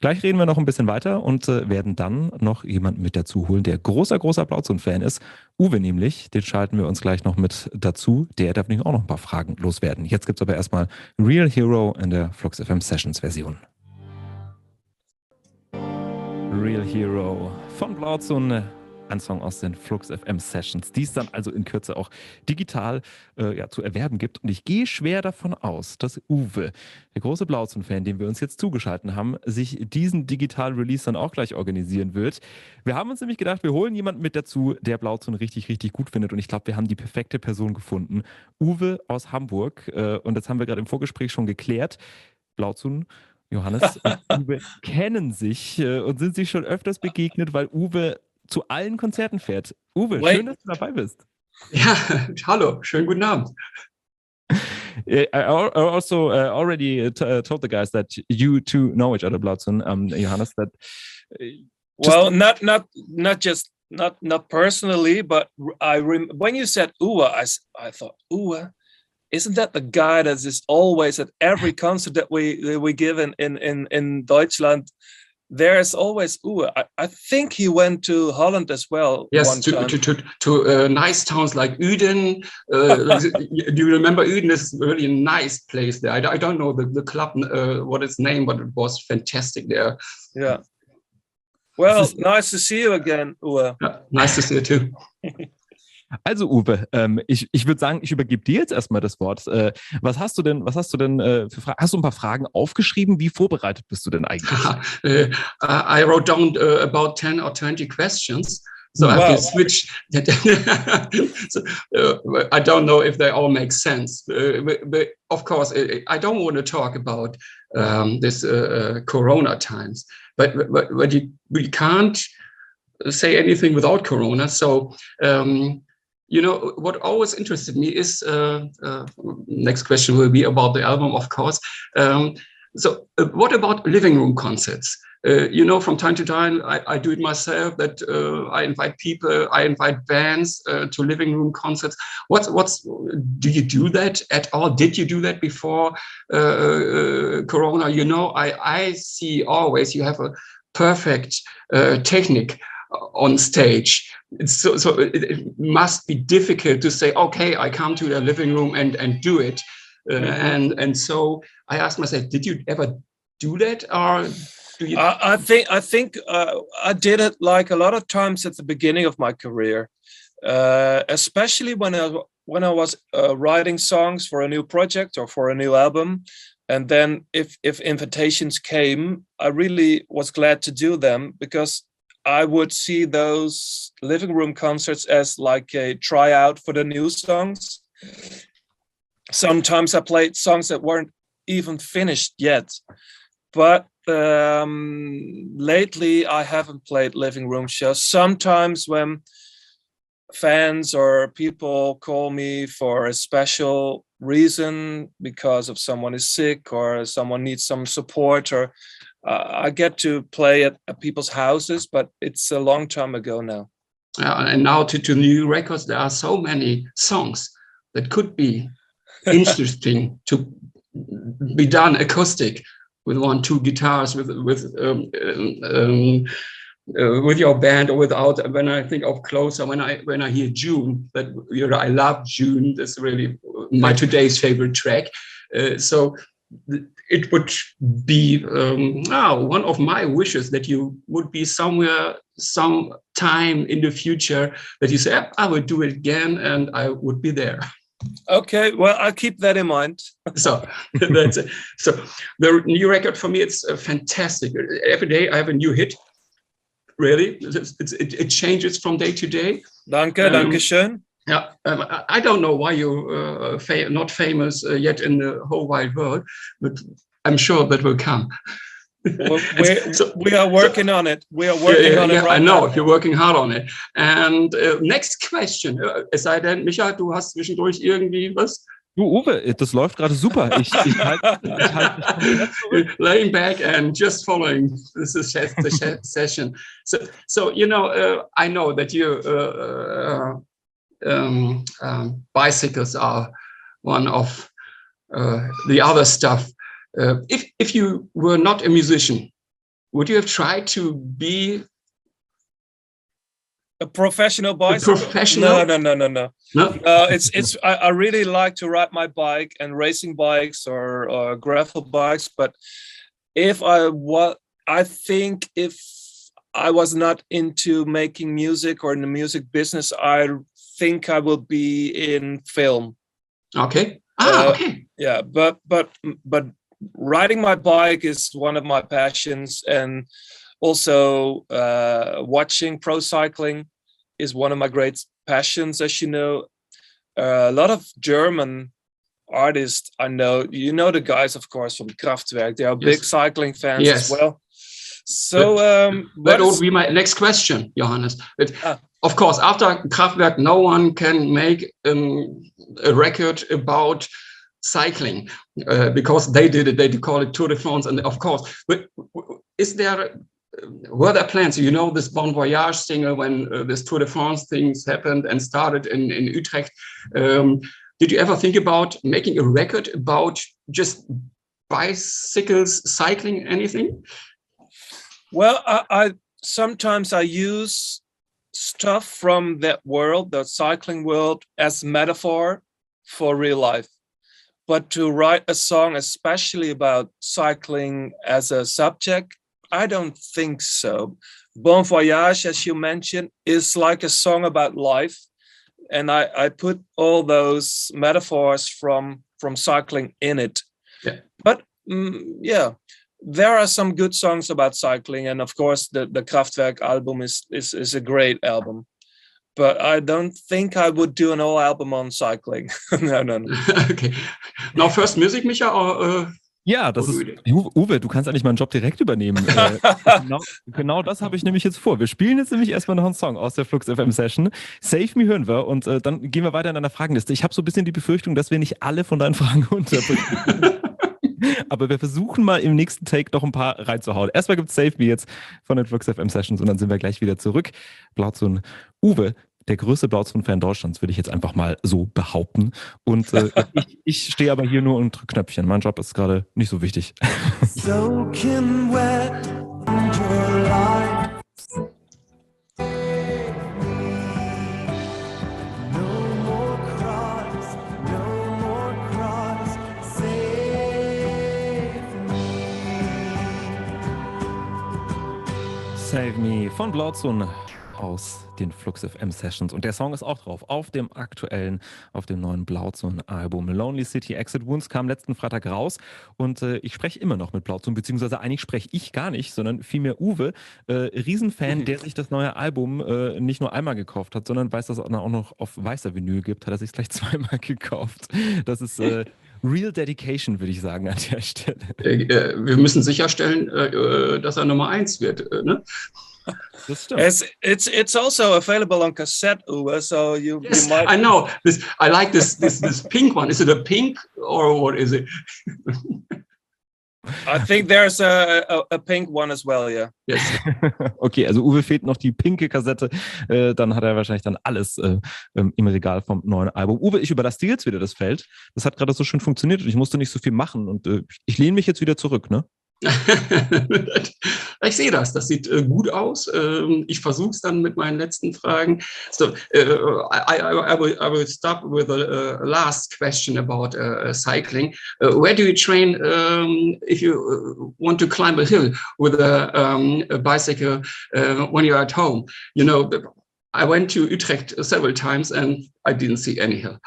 Gleich reden wir noch ein bisschen weiter und werden dann noch jemanden mit dazu holen, der großer Blaudzun-Fan ist. Uwe nämlich, den schalten wir uns gleich noch mit dazu. Der darf nämlich auch noch ein paar Fragen loswerden. Jetzt gibt es aber erstmal Real Hero in der FluxFM Sessions Version. Real Hero von Blaudzun, ein Song aus den FluxFM Sessions, die es dann also in Kürze auch digital zu erwerben gibt. Und ich gehe schwer davon aus, dass Uwe, der große Blaudzun-Fan, den wir uns jetzt zugeschaltet haben, sich diesen digitalen Release dann auch gleich organisieren wird. Wir haben uns nämlich gedacht, wir holen jemanden mit dazu, der Blaudzun richtig gut findet. Und ich glaube, wir haben die perfekte Person gefunden. Uwe aus Hamburg. Und das haben wir gerade im Vorgespräch schon geklärt. Blaudzun, Johannes und Uwe kennen sich und sind sich schon öfters begegnet, weil Uwe zu allen Konzerten fährt. Uwe, schön, dass du dabei bist. Ja, hallo, schönen guten Abend. I also already told the guys that you two know each other, Blaudzun, Johannes. That well, not personally, but when you said Uwe, I thought Uwe. Isn't that the guy that is always at every concert that we give in Deutschland? There's always Uwe. I think he went to Holland as well. Yes, to nice towns like Uden. Do you remember Uden? Is really a nice place there. I don't know the club, what its name, but it was fantastic there. Yeah. Well, nice to see you again, Uwe. Yeah, nice to see you too. Also Uwe, ich würde sagen, ich übergebe dir jetzt erstmal das Wort. Was hast du denn für Fragen? Hast du ein paar Fragen aufgeschrieben? Wie vorbereitet bist du denn eigentlich? I wrote down about 10 or 20 questions. So I have to switch. So, I don't know if they all make sense. But of course, I don't want to talk about this Corona times. But we can't say anything without Corona. So you know, what always interested me is, next question will be about the album, of course. So what about living room concerts? You know, from time to time, I do it myself, that I invite people, I invite bands to living room concerts. Do you do that at all? Did you do that before Corona? You know, I see always you have a perfect technique on stage. So it must be difficult to say, okay, I come to the living room and do it. And so I asked myself, did you ever do that, or do you? I think I did it like a lot of times at the beginning of my career, especially when I was writing songs for a new project or for a new album. And then if invitations came, I really was glad to do them, because I would see those living room concerts as like a tryout for the new songs. Sometimes I played songs that weren't even finished yet. But lately I haven't played living room shows. Sometimes when fans or people call me for a special reason, because of someone is sick or someone needs some support, or I get to play at people's houses, but it's a long time ago now. And now to new records, there are so many songs that could be interesting to be done acoustic with 1-2 guitars, with your band or without. When I think of Closer, when I hear June, that I love June. That's really my today's favorite track. So it would be one of my wishes that you would be somewhere, some time in the future, that you say, I would do it again, and I would be there. Okay, well, I'll keep that in mind. So that's it. So the new record for me, it's fantastic. Every day I have a new hit. Really, it changes from day to day. Danke schön. Yeah, I don't know why you're not famous yet in the whole wide world, but I'm sure that will come. Well, we are working on it. We are working on it right now. I know, you're working hard on it. And next question. Es sei denn, Micha, du hast zwischendurch irgendwie was? Du, Uwe, das läuft gerade super. Ich halte mich komplett zurück. Laying back and just following the session. So you know, I know that you bicycles are one of the other stuff. If you were not a musician, would you have tried to be a professional bicycle? Professional? No. I really like to ride my bike and racing bikes or gravel bikes. But if I think if I was not into making music or in the music business, I think I will be in film. Okay. Okay. Yeah, but riding my bike is one of my passions, and also watching pro cycling is one of my great passions. As you know, a lot of German artists I know, you know the guys, of course, from Kraftwerk. They are big cycling fans as well. So that would be my next question, Johannes. Of course, after Kraftwerk, no one can make a record about cycling because they did it. They call it Tour de France, and of course, but were there plans? You know, this Bon Voyage singer, when this Tour de France things happened and started in Utrecht. Did you ever think about making a record about just bicycles, cycling, anything? Well, I sometimes I use stuff from that world, the cycling world, as metaphor for real life. But to write a song especially about cycling as a subject, I don't think so. Bon Voyage, as you mentioned, is like a song about life. And I put all those metaphors from cycling in it. Yeah. But there are some good songs about cycling. And of course, the Kraftwerk album is a great album. But I don't think I would do an whole album on cycling. No. Okay. Now first music, Micha, or... Ja, das ist, Uwe, du kannst eigentlich meinen Job direkt übernehmen. Genau das habe ich nämlich jetzt vor. Wir spielen jetzt nämlich erstmal noch einen Song aus der FluxFM Session. Save Me hören wir und dann gehen wir weiter in einer Fragenliste. Ich habe so ein bisschen die Befürchtung, dass wir nicht alle von deinen Fragen unterbringen. Aber wir versuchen mal im nächsten Take noch ein paar reinzuhauen. Erstmal gibt es Save Me jetzt von den FluxFM Sessions und dann sind wir gleich wieder zurück. Blaudzun, Uwe, der größte Blaudzun-Fan Deutschlands, würde ich jetzt einfach mal so behaupten. Und ich stehe aber hier nur und drücke Knöpfchen. Mein Job ist gerade nicht so wichtig. Soaking wet in your life. Save Me von Blaudzun aus den FluxFM Sessions. Und der Song ist auch drauf, auf dem neuen Blaudzun-Album. Lonely City Exit Wounds kam letzten Freitag raus und ich spreche immer noch mit Blaudzun, beziehungsweise eigentlich spreche ich gar nicht, sondern vielmehr Uwe, Riesenfan, der sich das neue Album nicht nur einmal gekauft hat, sondern weiß, dass es auch noch auf weißer Vinyl gibt, hat er sich gleich zweimal gekauft. Das ist Real Dedication, würde ich sagen, an der Stelle. Wir müssen sicherstellen, dass er Nummer 1 wird, ne? Das stimmt. It's also available on cassette, Uwe, so you might... I know. I like this pink one. Is it a pink or what is it? I think there's a pink one as well, yeah. Yes. Okay, also Uwe fehlt noch die pinke Kassette. Dann hat er wahrscheinlich dann alles im Regal vom neuen Album. Uwe, ich überlasse dir jetzt wieder das Feld. Das hat gerade so schön funktioniert und ich musste nicht so viel machen. Und ich lehne mich jetzt wieder zurück, ne? Ich sehe das. Das sieht gut aus. Ich versuche es dann mit meinen letzten Fragen. So, I will stop with the last question about cycling. Where do you train if you want to climb a hill with a bicycle when you're at home? You know, I went to Utrecht several times and I didn't see any hill.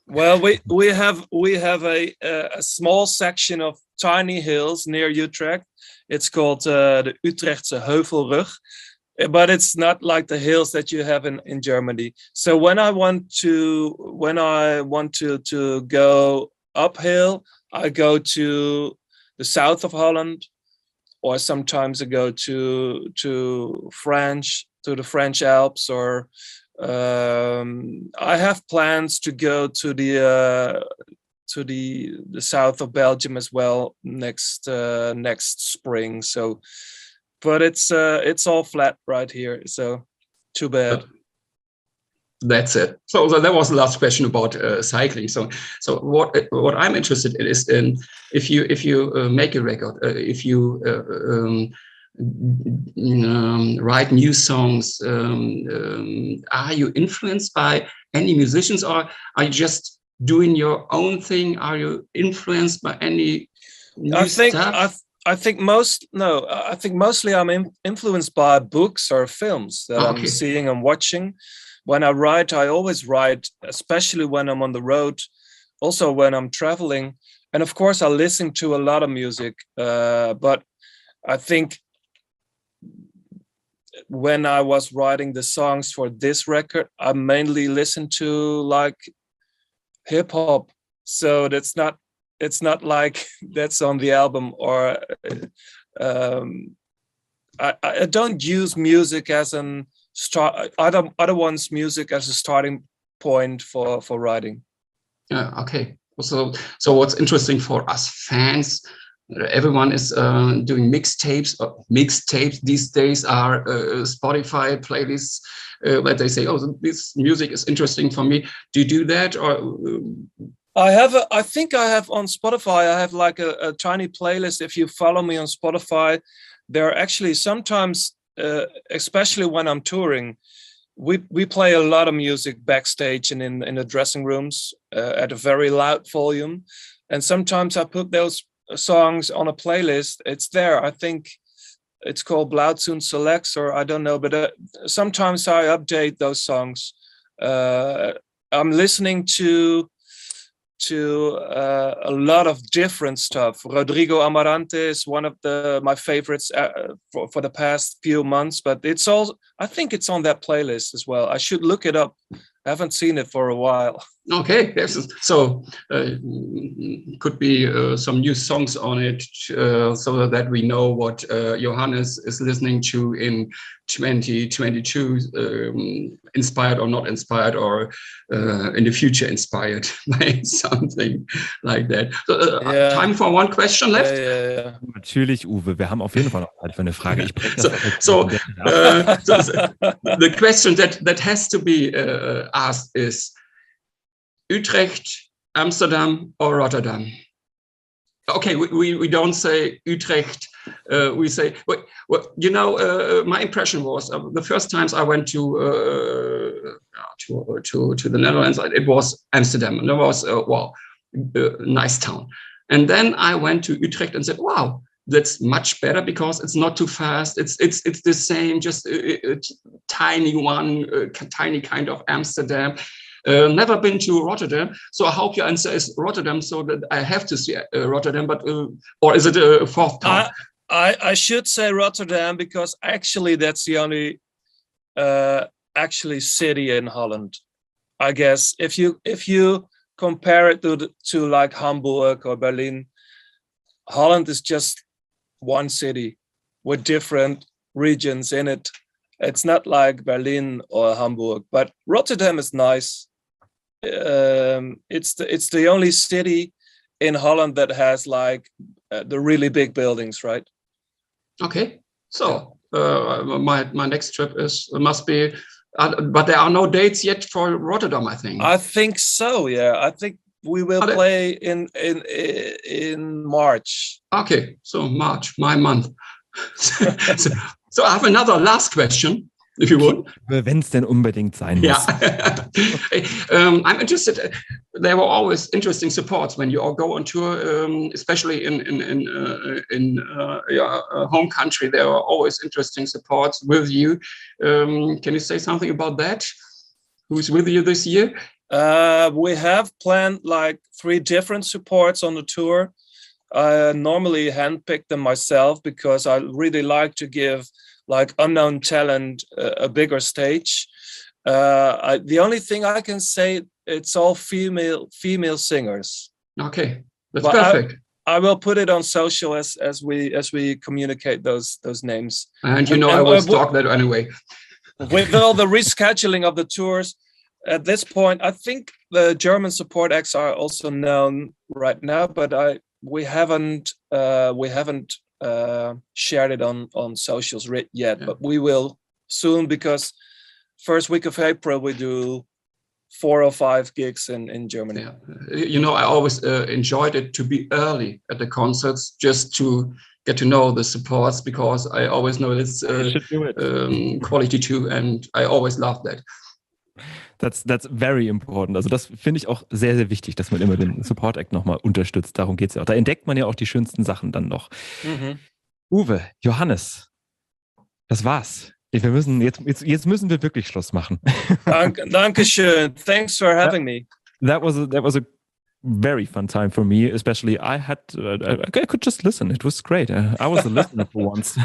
Well, we have a small section of tiny hills near Utrecht. It's called the Utrechtse Heuvelrug, but it's not like the hills that you have in Germany. So when I want to go uphill, I go to the south of Holland, or sometimes I go to the French Alps, or I have plans to go to the south of Belgium as well next spring. So, but it's all flat right here. So, too bad. That's it. So that was the last question about cycling. So what I'm interested in is if you make a record, if you write new songs. Are you influenced by any musicians, or are you just doing your own thing? Are you influenced by any new stuff? I think mostly I'm influenced by books or films that I'm seeing and watching. When I write, I always write, especially when I'm on the road, also when I'm traveling. And of course, I listen to a lot of music. But I think when I was writing the songs for this record, I mainly listened to like hip hop. So it's not like that's on the album, or I don't use music as an start. Other one's music as a starting point for writing. Yeah. Okay. So what's interesting for us fans? Everyone is doing mixtapes. Mixtapes these days are Spotify playlists that they say, "Oh, this music is interesting for me." Do you do that, or? I think I have on Spotify, I have like a tiny playlist. If you follow me on Spotify, there are actually sometimes, especially when I'm touring, we play a lot of music backstage and in the dressing rooms at a very loud volume. And sometimes I put those songs on a playlist. It's there. I think it's called Blaudzun Selects, or I don't know, but sometimes I update those songs. I'm listening to a lot of different stuff. Rodrigo Amarante is one of my favorites for the past few months, but I think it's on that playlist as well. I should look it up. I haven't seen it for a while. Okay, so could be some new songs on it, so that we know what Johannes is listening to in 2022, inspired or not inspired, or in the future inspired by something like that. So, time for one question left. Yeah. Natürlich, Uwe. Wir haben auf jeden Fall noch Zeit für eine Frage. The question that has to be asked is Utrecht, Amsterdam, or Rotterdam? Okay, we don't say Utrecht. We say, my impression was the first times I went to the Netherlands, it was Amsterdam, and it was a nice town. And then I went to Utrecht and said, wow, that's much better because it's not too fast. It's the same, just a tiny kind of Amsterdam. Never been to Rotterdam, so I hope your answer is Rotterdam, so that I have to see Rotterdam. But or is it a fourth town? I should say Rotterdam, because actually that's the only city in Holland. I guess if you compare it to like Hamburg or Berlin, Holland is just one city with different regions in it. It's not like Berlin or Hamburg, but Rotterdam is nice. It's the only city in Holland that has like the really big buildings, right? Okay, so my next trip must be, but there are no dates yet for Rotterdam, I think. I think so. Yeah, I think we will play in March. Okay, so March, my month. So I have another last question, if you would. Wenn es denn unbedingt sein muss. Yeah. I'm interested. There were always interesting supports when you all go on tour, especially in your home country. There are always interesting supports with you. Can you say something about that? Who's with you this year? We have planned like 3 different supports on the tour. I normally handpick them myself because I really like to give like unknown talent a bigger stage. The only thing I can say, it's all female singers. Okay, that's perfect. I will put it on social as we communicate those names. And I will stalk that anyway. With all the rescheduling of the tours, at this point, I think the German support acts are also known right now, but we haven't shared it on socials yet. Yeah. But we will soon, because first week of April we do 4 or 5 gigs in Germany. Yeah. I always enjoyed it to be early at the concerts, just to get to know the supports, because I always know it's You should do it. quality too, and I always love that. That's very important. Also das finde ich auch sehr, sehr wichtig, dass man immer den Support Act nochmal unterstützt. Darum geht es ja auch. Da entdeckt man ja auch die schönsten Sachen dann noch. Uwe, Johannes, das war's. Jetzt müssen wir wirklich Schluss machen. Dankeschön. Thanks for having me. That was a very fun time for me, especially I could just listen. It was great. I was a listener for once.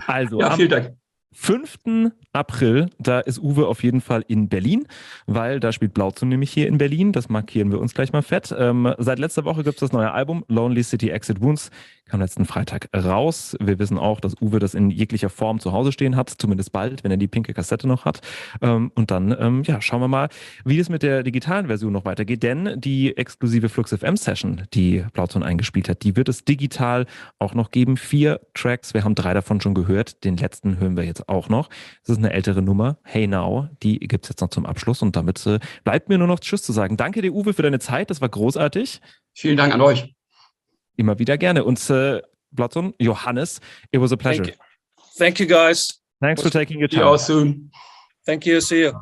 Also, ja, vielen Dank. 5. April, da ist Uwe auf jeden Fall in Berlin, weil da spielt Blaudzun nämlich hier in Berlin. Das markieren wir uns gleich mal fett. Seit letzter Woche gibt es das neue Album Lonely City Exit Wounds. Kam letzten Freitag raus. Wir wissen auch, dass Uwe das in jeglicher Form zu Hause stehen hat, zumindest bald, wenn er die pinke Kassette noch hat. Und dann schauen wir mal, wie es mit der digitalen Version noch weitergeht, denn die exklusive FluxFM Session, die Blaudzun eingespielt hat, die wird es digital auch noch geben. 4 Tracks, wir haben 3 davon schon gehört, den letzten hören wir jetzt auch noch. Das ist eine ältere Nummer, Hey Now, die gibt es jetzt noch zum Abschluss und damit bleibt mir nur noch Tschüss zu sagen. Danke dir, Uwe, für deine Zeit, das war großartig. Vielen Dank an euch. Immer wieder gerne. Und Blaudzun, Johannes, it was a pleasure. Thank you guys. Thanks for taking your See time. you all soon. Thank you. See you.